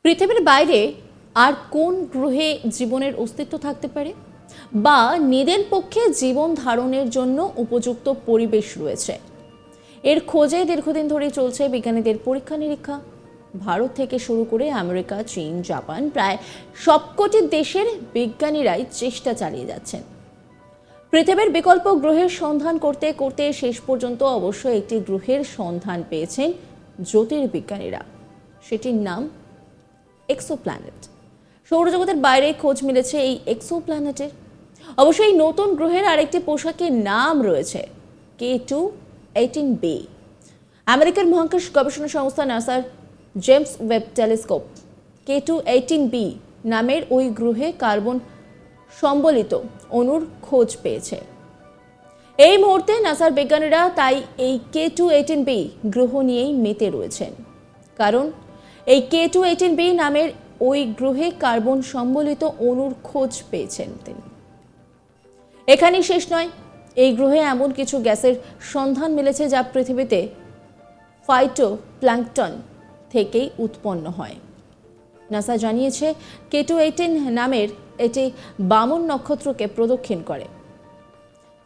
পৃথিবীর বাইরে আর কোন গ্রহে জীবনের অস্তিত্ব থাকতে পারে, বা নিজের পক্ষে জীবন ধারণের জন্য উপযুক্ত পরিবেশ রয়েছে? এর খোঁজে দীর্ঘদিন ধরে চলছে বিজ্ঞানীদের পরীক্ষা নিরীক্ষা। ভারত থেকে শুরু করে আমেরিকা, চীন, জাপান, প্রায় সবকটি দেশের বিজ্ঞানীরাই চেষ্টা চালিয়ে যাচ্ছেন পৃথিবীর বিকল্প গ্রহের সন্ধান করতে করতে শেষ পর্যন্ত অবশ্য একটি গ্রহের সন্ধান পেয়েছেন জ্যোতির্বিজ্ঞানীরা। সেটির নাম এক্সোপ্ল্যানেট। সৌরজগতের বাইরে খোঁজ মিলেছে এই এক্সোপ্ল্যানেটের। অবশ্য এই নতুন গ্রহের আরেকটি পোশাকের নাম রয়েছে K2-18b। আমেরিকার মহাকাশ গবেষণা সংস্থা নাসার জেমস ওয়েব টেলিস্কোপ K2-18b নামের ওই গ্রহে কার্বন সম্বলিত অণুর খোঁজ পেয়েছে। এই মুহূর্তে নাসার বিজ্ঞানীরা তাই এই K2-18b গ্রহ নিয়েই মেতে রয়েছেন, কারণ এই K2-18b নামের ওই গ্রহে কার্বন সম্বলিত অণুর খোঁজ পেয়েছেন তিনি। এখানেই শেষ নয়, এই গ্রহে এমন কিছু গ্যাসের সন্ধান মিলেছে যা পৃথিবীতে ফাইটোপ্ল্যাঙ্কটন থেকেই উৎপন্ন হয়। নাসা জানিয়েছে K2-18 নামের এটি বামন নক্ষত্রকে প্রদক্ষিণ করে।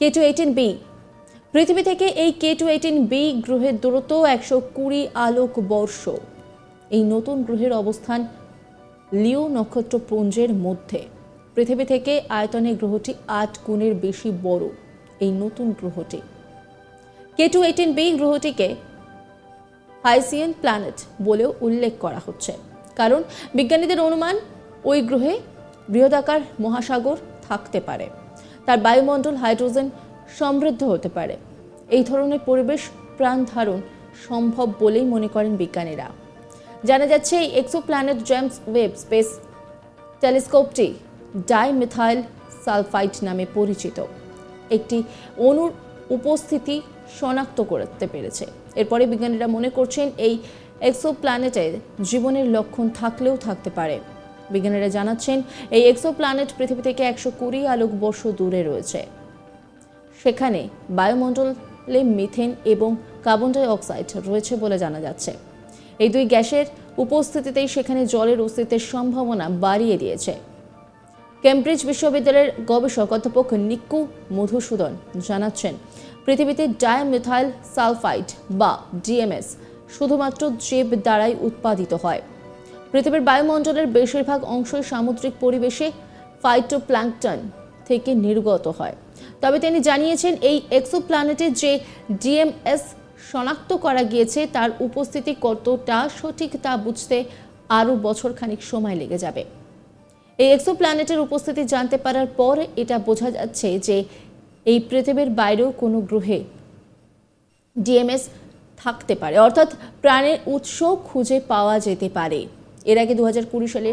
K2-18b পৃথিবী থেকে এই K2-18b গ্রহের দূরত্ব 120 আলোক বর্ষ। এই নতুন গ্রহের অবস্থান লিও নক্ষত্রপুঞ্জের মধ্যে। পৃথিবী থেকে আয়তনে গ্রহটি 8 গুণের বেশি বড়। এই নতুন গ্রহটি K2-18b গ্রহটিকে হাইসিয়ান প্ল্যানেট বলেও উল্লেখ করা হচ্ছে, কারণ বিজ্ঞানীদের অনুমান ওই গ্রহে বৃহদাকার মহাসাগর থাকতে পারে, তার বায়ুমণ্ডল হাইড্রোজেন সমৃদ্ধ হতে পারে। এই ধরনের পরিবেশ প্রাণ ধারণ সম্ভব বলেই মনে করেন বিজ্ঞানীরা। জানা যাচ্ছে এই এক্সোপ্ল্যানেট জেমস ওয়েব স্পেস টেলিস্কোপটি ডাইমিথাইল সালফাইড নামে পরিচিত একটি অণুর উপস্থিতি শনাক্ত করতে পেরেছে। এরপরে বিজ্ঞানীরা মনে করছেন এই এক্সোপ্ল্যানেটে জীবনের লক্ষণ থাকলেও থাকতে পারে। বিজ্ঞানীরা জানাচ্ছেন এই এক্সোপ্ল্যানেট পৃথিবী থেকে 120 আলোক বর্ষ দূরে রয়েছে। সেখানে বায়ুমণ্ডলে মিথেন এবং কার্বন ডাই অক্সাইড রয়েছে বলে জানা যাচ্ছে। এই দুই গ্যাসের উপস্থিতিতেই সেখানে জলের অস্তিত্বের সম্ভাবনা বাড়িয়ে দিয়েছে। কেমব্রিজ বিশ্ববিদ্যালয়ের গবেষক অধ্যাপক নিক্কু মধুসূদন জানাচ্ছেন, পৃথিবীতে ডাইমিথাইল সালফাইড বা ডিএমএস শুধুমাত্র জীব দ্বারাই উৎপাদিত হয়। পৃথিবীর বায়ুমণ্ডলের বেশিরভাগ অংশই সামুদ্রিক পরিবেশে ফাইটোপ্ল্যাঙ্কটন থেকে নির্গত হয়। তবে তিনি জানিয়েছেন এই এক্সোপ্ল্যানেটে যে ডিএমএস শনাক্ত করা গিয়েছে তার উপস্থিতি কতটা সঠিক তা বুঝতে আরও বছরখানেক সময় লেগে যাবে। এই এক্সোপ্ল্যানেটের উপস্থিতি জানতে পারার পর এটা বোঝা যাচ্ছে যে এই পৃথিবীর বাইরেও কোনো গ্রহে ডিএমএস থাকতে পারে, অর্থাৎ প্রাণের উৎস খুঁজে পাওয়া যেতে পারে। এর আগে 2020 সালে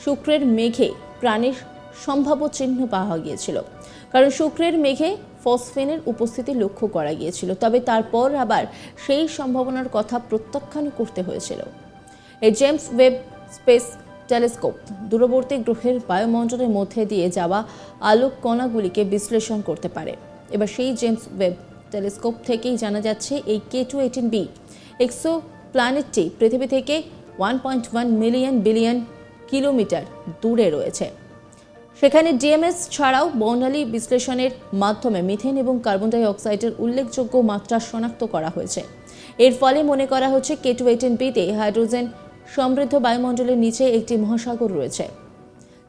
শুক্রের মেঘে প্রাণের সম্ভাব্য চিহ্ন পাওয়া গিয়েছিল, কারণ শুক্রের মেঘে ফসফেনের উপস্থিতি লক্ষ্য করা গিয়েছিল। তবে তারপর আবার সেই সম্ভাবনার কথা প্রত্যাখ্যান করতে হয়েছিল। এই জেমস ওয়েব স্পেস টেলিস্কোপ দূরবর্তী গ্রহের বায়ুমণ্ডলের মধ্যে দিয়ে যাওয়া আলোক কণাগুলিকে বিশ্লেষণ করতে পারে। এবার সেই জেমস ওয়েব টেলিস্কোপ থেকেই জানা যাচ্ছে এই K2-18b এক্সোপ্ল্যানেটটি পৃথিবী থেকে 1.1 বিলিয়ন কিলোমিটার দূরে রয়েছে। সেখানে ডিএমএস ছাড়াও বর্ণালী বিশ্লেষণের মাধ্যমে মিথেন এবং কার্বন ডাই অক্সাইডের উল্লেখযোগ্য মাত্রা শনাক্ত করা হয়েছে। এর ফলে মনে করা হচ্ছে K2-18b-তে হাইড্রোজেন সমৃদ্ধ বায়ুমণ্ডলের নিচে একটি মহাসাগর রয়েছে।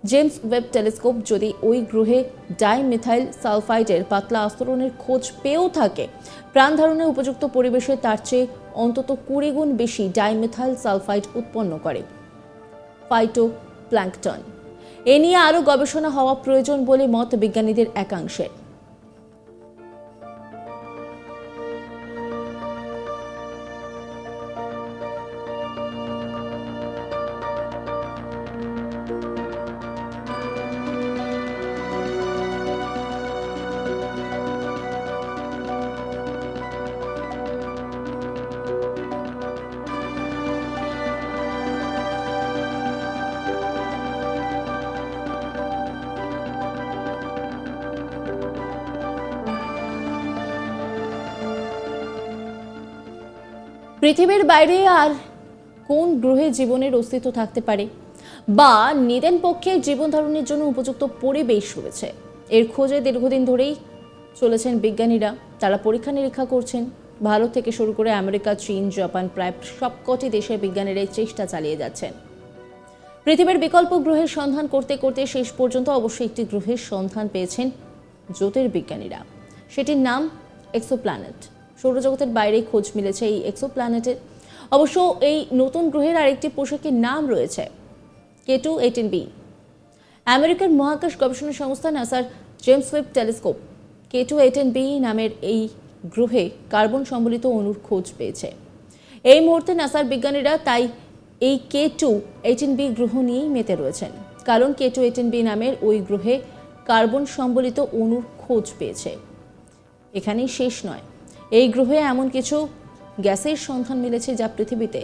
জেমস ওয়েব টেলিস্কোপ যদি ওই গ্রহে ডাইমিথাইল সালফাইডের পাতলা আস্তরণের খোঁজ পেয়েও থাকে, প্রাণ ধারণের উপযুক্ত পরিবেশে তার চেয়ে অন্তত 20 গুণ বেশি ডাইমিথাইল সালফাইড উৎপন্ন করে ফাইটোপ্ল্যাঙ্কটন। এ নিয়ে আরও গবেষণা হওয়া প্রয়োজন বলে মত বিজ্ঞানীদের একাংশের। পৃথিবীর বাইরে আর কোন গ্রহে জীবনের অস্তিত্ব থাকতে পারে বা নিদেন পক্ষে জীবন ধারণের জন্য উপযুক্ত পরিবেশ রয়েছে, এর খোঁজে দীর্ঘদিন ধরেই চলেছেন বিজ্ঞানীরা। তারা পরীক্ষা নিরীক্ষা করছেন। ভারত থেকে শুরু করে আমেরিকা, চীন, জাপান, প্রায় সবকটি দেশে বিজ্ঞানীরা এই চেষ্টা চালিয়ে যাচ্ছেন পৃথিবীর বিকল্প গ্রহের সন্ধান করতে করতে শেষ পর্যন্ত অবশ্যই একটি গ্রহের সন্ধান পেয়েছেন জ্যোতির্বিজ্ঞানীরা। সেটির নাম এক্সোপ্ল্যানেট। সৌরজগতের বাইরে খোঁজ মিলেছে এই এক্সোপ্ল্যানেটের। অবশ্য এই নতুন গ্রহের আরেকটি পোশাকের নাম রয়েছে K2-18b। আমেরিকার মহাকাশ গবেষণা সংস্থা নাসার জেমস ওয়েব টেলিস্কোপ K2-18b নামের এই গ্রহে কার্বন সম্বলিত অণুর খোঁজ পেয়েছে। এই মুহূর্তে নাসার বিজ্ঞানীরা তাই এই K2-18b গ্রহ নিয়েই মেতে রয়েছেন, কারণ K2-18b নামের ওই গ্রহে কার্বন সম্বলিত অণুর খোঁজ পেয়েছে। এখানেই শেষ নয়, এই গ্রহে এমন কিছু গ্যাসের সন্ধান মিলেছে যা পৃথিবীতে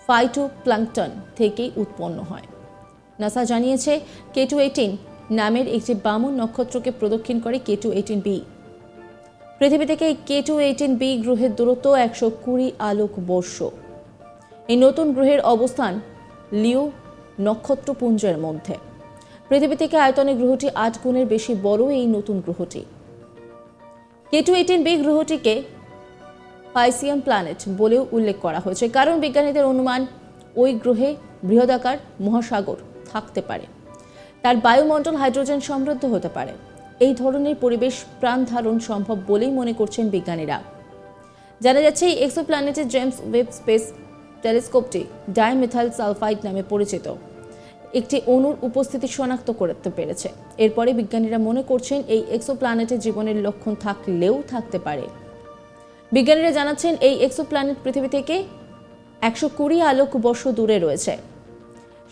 ফাইটোপ্ল্যাঙ্কটন থেকেই উৎপন্ন হয়। নাসা জানিয়েছে K2-18 নামের একটি বামন নক্ষত্রকে প্রদক্ষিণ করে K2-18b। পৃথিবী থেকে এই K2-18b গ্রহের দূরত্ব 120 আলোক বর্ষ। এই নতুন গ্রহের অবস্থান লিও নক্ষত্রপুঞ্জের মধ্যে। পৃথিবী থেকে আয়তনে গ্রহটি 8 গুণের বেশি বড় এই নতুন গ্রহটি। K2-18b গ্রহটিকে পাইসিয়াম প্ল্যানেট বলেও উল্লেখ করা হয়েছে, কারণ বিজ্ঞানীদের অনুমান ওই গ্রহে বৃহদাকার মহাসাগর থাকতে পারে। তার বায়ুমণ্ডল হাইড্রোজেন সমৃদ্ধ হতে পারে। এই ধরনের পরিবেশ প্রাণ ধারণ সম্ভব বলেই মনে করছেন বিজ্ঞানীরা। জানা যাচ্ছে এই এক্সোপ্ল্যানেটের জেমস ওয়েব স্পেস টেলিস্কোপটি ডাইমিথাইল সালফাইড নামে পরিচিত একটি অণুর উপস্থিতি শনাক্ত করতে পেরেছে। এরপরে বিজ্ঞানীরা মনে করছেন এই এক্সোপ্ল্যানেটে জীবনের লক্ষণ থাকলেও থাকতে পারে। বিজ্ঞানীরা জানাচ্ছেন এই এক্সোপ্ল্যানেট পৃথিবী থেকে 120 আলোক বর্ষ দূরে রয়েছে।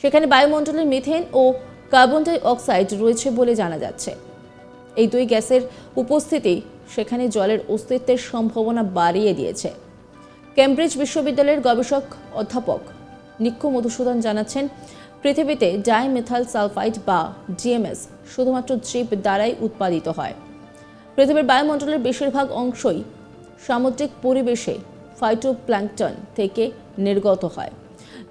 সেখানে বায়ুমণ্ডলে মিথেন ও কার্বন ডাই অক্সাইড রয়েছে বলে জানা যাচ্ছে। এই দুই গ্যাসের উপস্থিতি সেখানে জলের অস্তিত্বের সম্ভাবনা বাড়িয়ে দিয়েছে। কেমব্রিজ বিশ্ববিদ্যালয়ের গবেষক অধ্যাপক নিক্কু মধুসূদন জানাচ্ছেন, পৃথিবীতে ডাইমিথাইল সালফাইড বা ডিএমএস শুধুমাত্র জীব দ্বারাই উৎপাদিত হয়। পৃথিবীর বায়ুমণ্ডলের বেশিরভাগ অংশই সামুদ্রিক পরিবেশে ফাইটোপ্ল্যাঙ্কটন থেকে নির্গত হয়।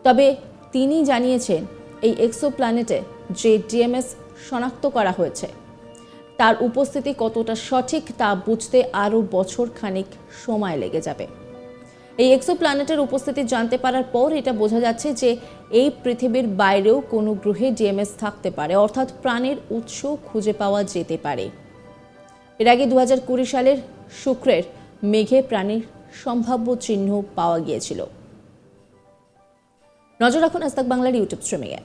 তবে তিনি জানিয়েছেন এই এক্সোপ্ল্যানেটে যে ডিএমএস শনাক্ত করা হয়েছে তার উপস্থিতি কতটা সঠিক তা বুঝতে আরও বছর খানিক সময় লেগে যাবে। এই এক্সোপ্ল্যানেটের উপস্থিতি জানতে পারার পর এটা বোঝা যাচ্ছে যে এই পৃথিবীর বাইরেও কোনো গ্রহে ডিএমএস থাকতে পারে, অর্থাৎ প্রাণের উৎস খুঁজে পাওয়া যেতে পারে। এর আগে 2020 সালের শুক্রের মেঘে প্রাণীর সম্ভাব্য চিহ্ন পাওয়া গিয়েছিল। নজর রাখুন আজ তাক বাংলার ইউটিউব স্ট্রিমিংয়ে।